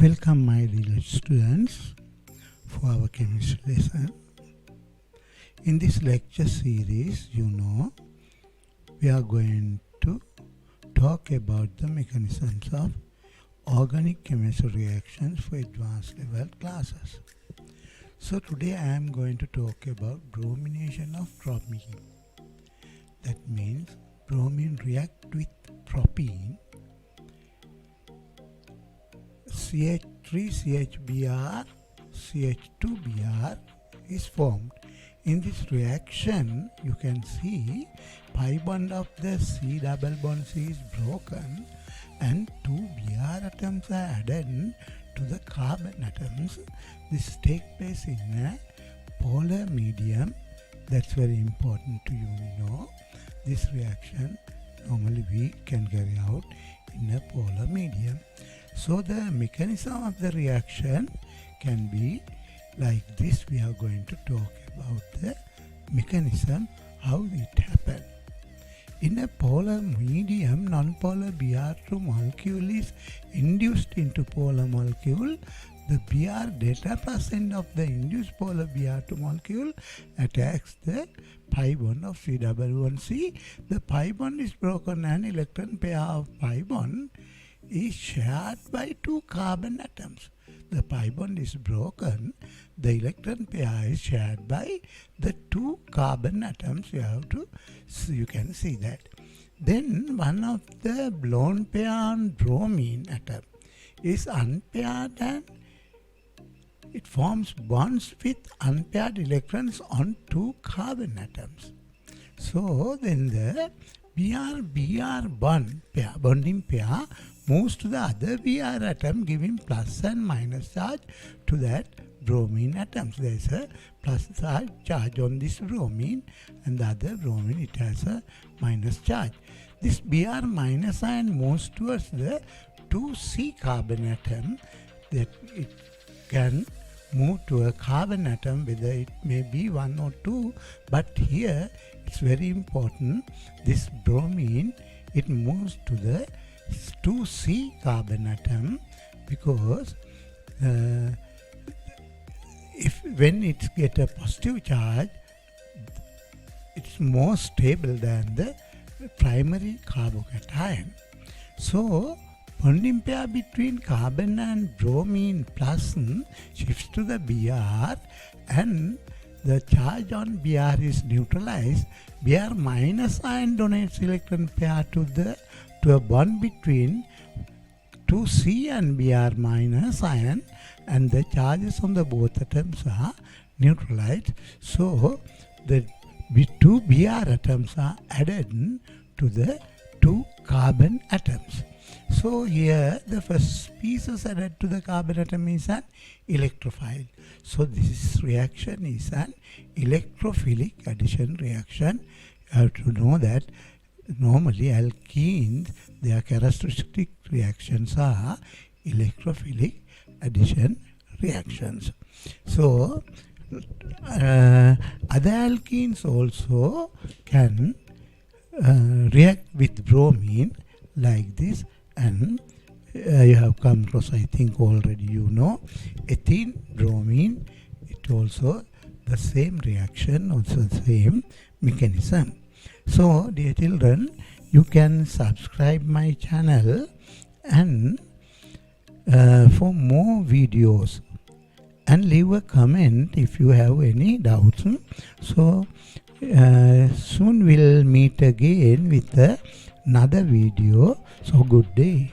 Welcome my dear students for our chemistry lesson. In this lecture series, we are going to talk about the mechanisms of organic chemistry reactions for advanced level classes. So today I am going to talk about bromination of propene. That means bromine react with propene. CH3CHBr, CH2Br is formed. In this reaction, you can see pi bond of the C double bond C is broken and two Br atoms are added to the carbon atoms. This takes place in a polar medium. That's very important to know. This reaction normally we can carry out in a polar medium. So the mechanism of the reaction can be like this. We are going to talk about the mechanism, how it happened. In a polar medium, non-polar Br2 molecule is induced into polar molecule. The Br delta plus end of the induced polar Br2 molecule attacks the pi bond of C11C. The pi bond is broken and electron pair of pi bond is shared by two carbon atoms. The pi bond is broken. The electron pair is shared by the two carbon atoms. You can see that. Then one of the lone pair on bromine atom is unpaired and it forms bonds with unpaired electrons on two carbon atoms. So then the Br-Br bonding pair moves to the other Br atom, giving plus and minus charge to that bromine atoms. There is a plus charge on this bromine, and the other bromine it has a minus charge. This Br minus ion moves towards the 2C carbon atom. That it can move to a carbon atom, whether it may be 1 or 2, but here it's very important. This bromine, it moves to the 2C carbon atom because when it gets a positive charge, it's more stable than the primary carbocation. So bonding pair between carbon and bromine plus shifts to the Br and the charge on Br is neutralized. Br minus ion donates electron pair to a bond between 2C and Br minus ion, and the charges on the both atoms are neutralized. So the two Br atoms are added to the two carbon atoms. So here the first species added to the carbon atom is an electrophile. So this reaction is an electrophilic addition reaction. You have to know that normally alkenes, their characteristic reactions are electrophilic addition reactions. So other alkenes also can react with bromine like this, and you have come across, I think already ethene, bromine, it also the same reaction, also the same mechanism. So dear children, you can subscribe my channel and for more videos, and leave a comment if you have any doubts. So soon we'll meet again with another video. So good day.